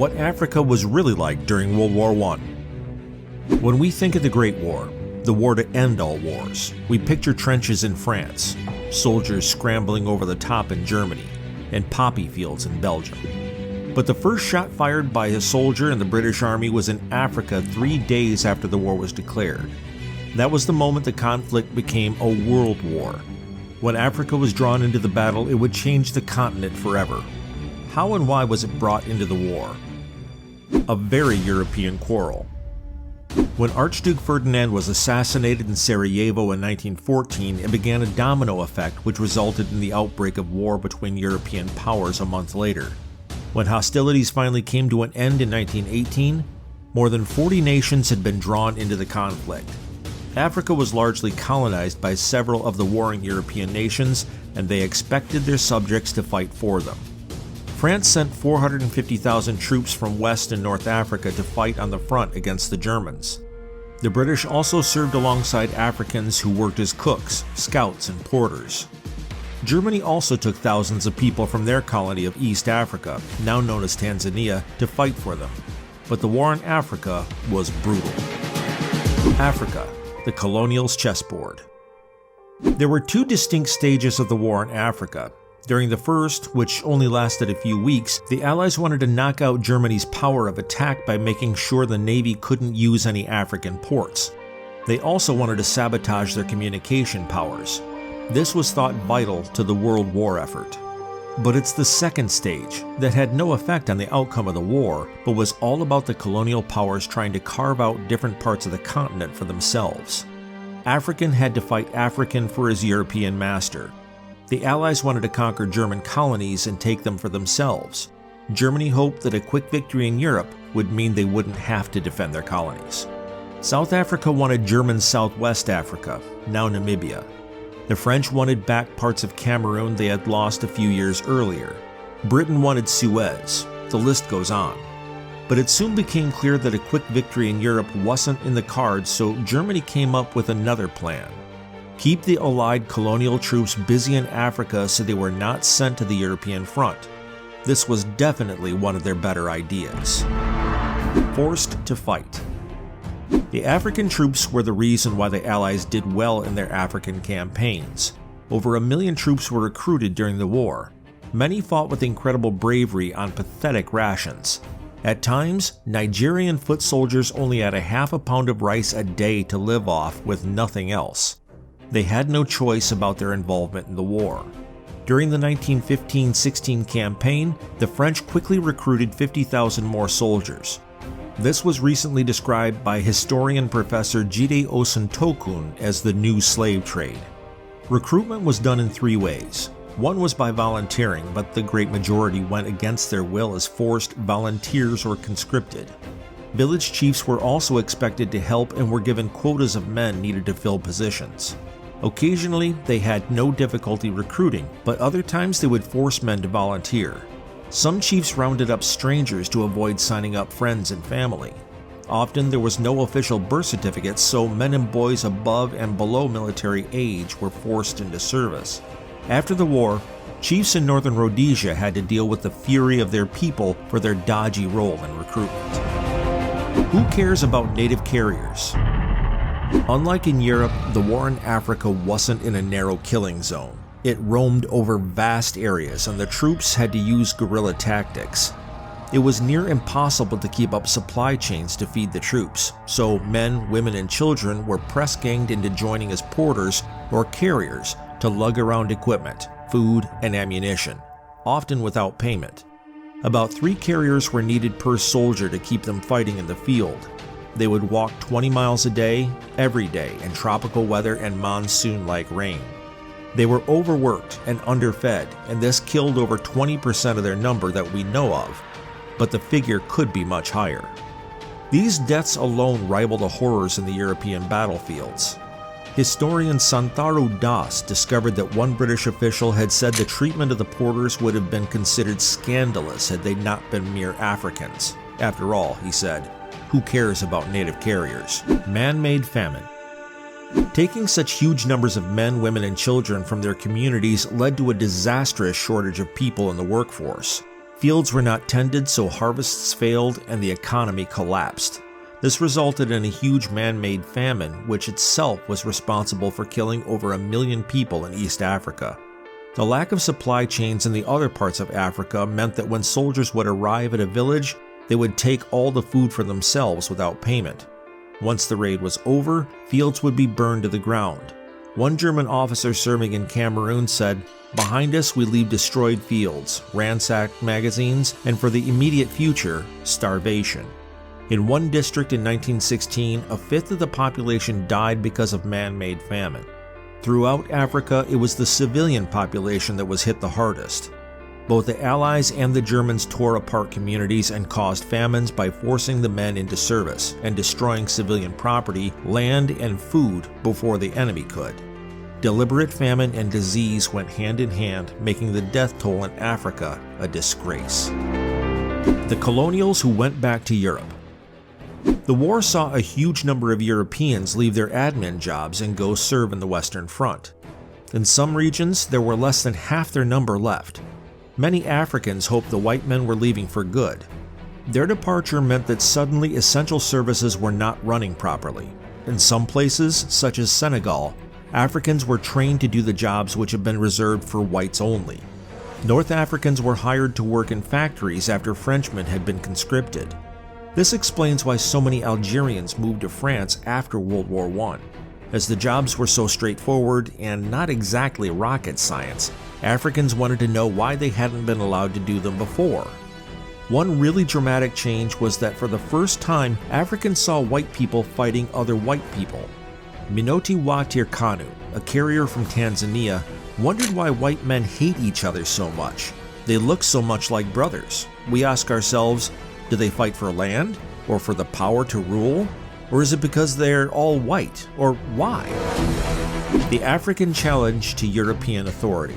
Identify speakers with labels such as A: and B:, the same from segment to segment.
A: what Africa was really like during World War I. When we think of the Great War, the war to end all wars, we picture trenches in France, soldiers scrambling over the top in Germany, and poppy fields in Belgium. But the first shot fired by a soldier in the British Army was in Africa 3 days after the war was declared. That was the moment the conflict became a world war. When Africa was drawn into the battle, it would change the continent forever. How and why was it brought into the war? A very European quarrel. When Archduke Ferdinand was assassinated in Sarajevo in 1914, it began a domino effect which resulted in the outbreak of war between European powers a month later. When hostilities finally came to an end in 1918, more than 40 nations had been drawn into the conflict. Africa was largely colonized by several of the warring European nations, and they expected their subjects to fight for them. France sent 450,000 troops from West and North Africa to fight on the front against the Germans. The British also served alongside Africans who worked as cooks, scouts, and porters. Germany also took thousands of people from their colony of East Africa, now known as Tanzania, to fight for them. But the war in Africa was brutal. Africa, the Colonials' chessboard. There were 2 distinct stages of the war in Africa. During the first, which only lasted a few weeks, the Allies wanted to knock out Germany's power of attack by making sure the Navy couldn't use any African ports. They also wanted to sabotage their communication powers. This was thought vital to the World War effort. But it's the second stage that had no effect on the outcome of the war, but was all about the colonial powers trying to carve out different parts of the continent for themselves. African had to fight African for his European master. The Allies wanted to conquer German colonies and take them for themselves. Germany hoped that a quick victory in Europe would mean they wouldn't have to defend their colonies. South Africa wanted German Southwest Africa, now Namibia. The French wanted back parts of Cameroon they had lost a few years earlier. Britain wanted Suez. The list goes on. But it soon became clear that a quick victory in Europe wasn't in the cards, so Germany came up with another plan. Keep the Allied colonial troops busy in Africa so they were not sent to the European front. This was definitely one of their better ideas. Forced to fight. The African troops were the reason why the Allies did well in their African campaigns. Over 1 million troops were recruited during the war. Many fought with incredible bravery on pathetic rations. At times, Nigerian foot soldiers only had a half a pound of rice a day to live off with nothing else. They had no choice about their involvement in the war. During the 1915-16 campaign, the French quickly recruited 50,000 more soldiers. This was recently described by historian Professor Jide Osentokun as the new slave trade. Recruitment was done in 3 ways. One was by volunteering, but the great majority went against their will as forced volunteers or conscripted. Village chiefs were also expected to help and were given quotas of men needed to fill positions. Occasionally, they had no difficulty recruiting, but other times they would force men to volunteer. Some chiefs rounded up strangers to avoid signing up friends and family. Often there was no official birth certificates, so men and boys above and below military age were forced into service. After the war, chiefs in northern Rhodesia had to deal with the fury of their people for their dodgy role in recruitment. Who cares about native carriers? Unlike in Europe, the war in Africa wasn't in a narrow killing zone. It roamed over vast areas and the troops had to use guerrilla tactics. It was near impossible to keep up supply chains to feed the troops, so men, women, and children were press-ganged into joining as porters or carriers to lug around equipment, food, and ammunition, often without payment. About 3 carriers were needed per soldier to keep them fighting in the field. They would walk 20 miles a day, every day, in tropical weather and monsoon-like rain. They were overworked and underfed, and this killed over 20% of their number that we know of, but the figure could be much higher. These deaths alone rival the horrors in the European battlefields. Historian Santharu Das discovered that one British official had said the treatment of the porters would have been considered scandalous had they not been mere Africans. After all, he said, who cares about native carriers? Man-made famine. Taking such huge numbers of men, women, and children from their communities led to a disastrous shortage of people in the workforce. Fields were not tended, so harvests failed and the economy collapsed. This resulted in a huge man-made famine, which itself was responsible for killing over 1 million people in East Africa. The lack of supply chains in the other parts of Africa meant that when soldiers would arrive at a village, they would take all the food for themselves without payment. Once the raid was over, fields would be burned to the ground. One German officer serving in Cameroon said, "Behind us we leave destroyed fields, ransacked magazines, and for the immediate future, starvation." In one district in 1916, a fifth of the population died because of man-made famine. Throughout Africa, it was the civilian population that was hit the hardest. Both the Allies and the Germans tore apart communities and caused famines by forcing the men into service and destroying civilian property, land, and food before the enemy could. Deliberate famine and disease went hand in hand, making the death toll in Africa a disgrace. The Colonials who went back to Europe. The war saw a huge number of Europeans leave their admin jobs and go serve in the Western Front. In some regions, there were less than half their number left. Many Africans hoped the white men were leaving for good. Their departure meant that suddenly essential services were not running properly. In some places, such as Senegal, Africans were trained to do the jobs which had been reserved for whites only. North Africans were hired to work in factories after Frenchmen had been conscripted. This explains why so many Algerians moved to France after World War I. As the jobs were so straightforward and not exactly rocket science, Africans wanted to know why they hadn't been allowed to do them before. One really dramatic change was that for the first time, Africans saw white people fighting other white people. Minoti wa Tirkanu, a carrier from Tanzania, wondered why white men hate each other so much. They look so much like brothers. We ask ourselves, do they fight for land? Or for the power to rule? Or is it because they're all white? Or why? The African challenge to European authority.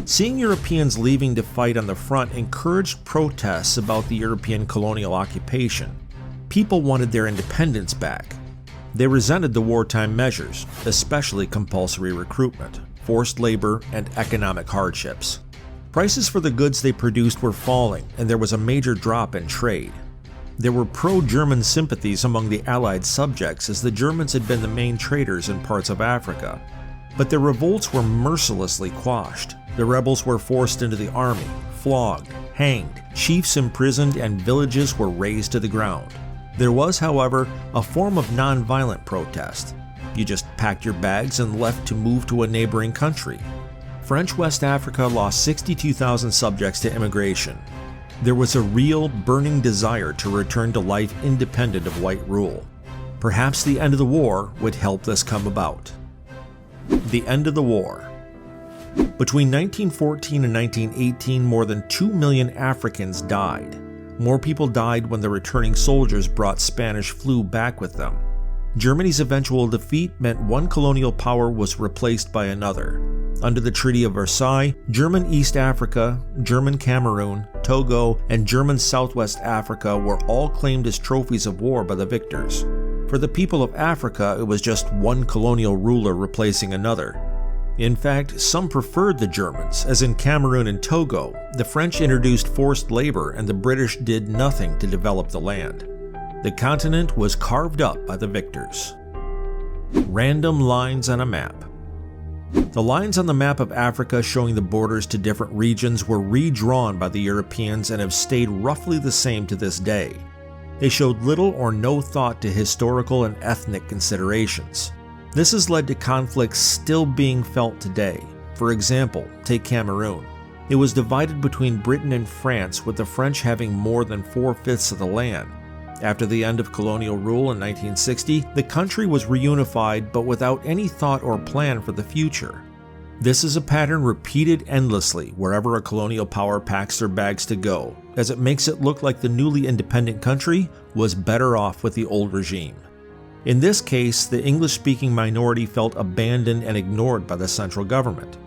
A: Seeing Europeans leaving to fight on the front encouraged protests about the European colonial occupation. People wanted their independence back. They resented the wartime measures, especially compulsory recruitment, forced labor, and economic hardships. Prices for the goods they produced were falling, and there was a major drop in trade. There were pro-German sympathies among the Allied subjects, as the Germans had been the main traders in parts of Africa. But their revolts were mercilessly quashed. The rebels were forced into the army, flogged, hanged, chiefs imprisoned, and villages were razed to the ground. There was, however, a form of non-violent protest. You just packed your bags and left to move to a neighboring country. French West Africa lost 62,000 subjects to immigration. There was a real, burning desire to return to life independent of white rule. Perhaps the end of the war would help this come about. The end of the war. Between 1914 and 1918, more than 2 million Africans died. More people died when the returning soldiers brought Spanish flu back with them. Germany's eventual defeat meant one colonial power was replaced by another. Under the Treaty of Versailles, German East Africa, German Cameroon, Togo, and German Southwest Africa were all claimed as trophies of war by the victors. For the people of Africa, it was just one colonial ruler replacing another. In fact, some preferred the Germans, as in Cameroon and Togo, the French introduced forced labor and the British did nothing to develop the land. The continent was carved up by the victors. Random lines on a map. The lines on the map of Africa showing the borders to different regions were redrawn by the Europeans and have stayed roughly the same to this day. They showed little or no thought to historical and ethnic considerations. This has led to conflicts still being felt today. For example, take Cameroon. It was divided between Britain and France, with the French having more than 4/5 of the land. After the end of colonial rule in 1960, the country was reunified but without any thought or plan for the future. This is a pattern repeated endlessly wherever a colonial power packs their bags to go, as it makes it look like the newly independent country was better off with the old regime. In this case, the English-speaking minority felt abandoned and ignored by the central government.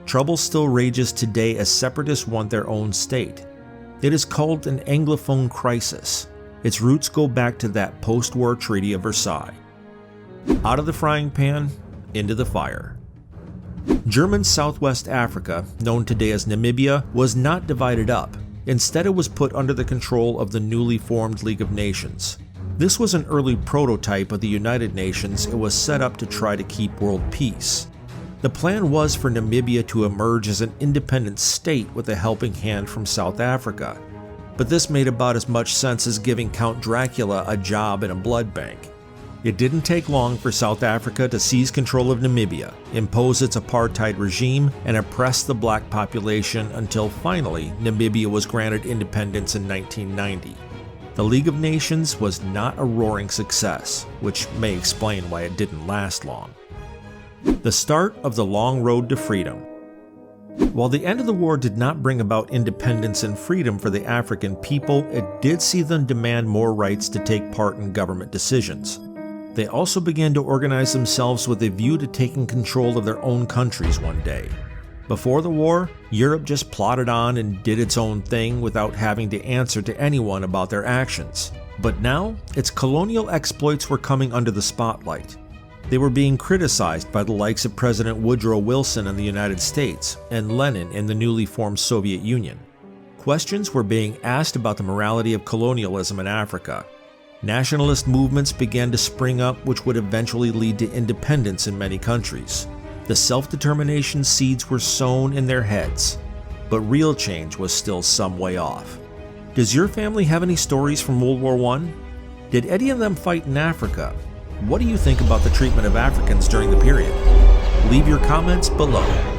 A: Trouble still rages today as separatists want their own state. It is called an Anglophone crisis. Its roots go back to that post-war Treaty of Versailles. Out of the frying pan, into the fire. German Southwest Africa, known today as Namibia, was not divided up. Instead, it was put under the control of the newly formed League of Nations. This was an early prototype of the United Nations. It was set up to try to keep world peace. The plan was for Namibia to emerge as an independent state with a helping hand from South Africa. But this made about as much sense as giving Count Dracula a job in a blood bank. It didn't take long for South Africa to seize control of Namibia, impose its apartheid regime, and oppress the black population until finally Namibia was granted independence in 1990. The League of Nations was not a roaring success, which may explain why it didn't last long. The start of the long road to freedom. While the end of the war did not bring about independence and freedom for the African people, it did see them demand more rights to take part in government decisions. They also began to organize themselves with a view to taking control of their own countries one day. Before the war, Europe just plodded on and did its own thing without having to answer to anyone about their actions. But now, its colonial exploits were coming under the spotlight. They were being criticized by the likes of President Woodrow Wilson in the United States and Lenin in the newly formed Soviet Union. Questions were being asked about the morality of colonialism in Africa. Nationalist movements began to spring up, which would eventually lead to independence in many countries. The self-determination seeds were sown in their heads, but real change was still some way off. Does your family have any stories from World War I? Did any of them fight in Africa? What do you think about the treatment of Africans during the period? Leave your comments below.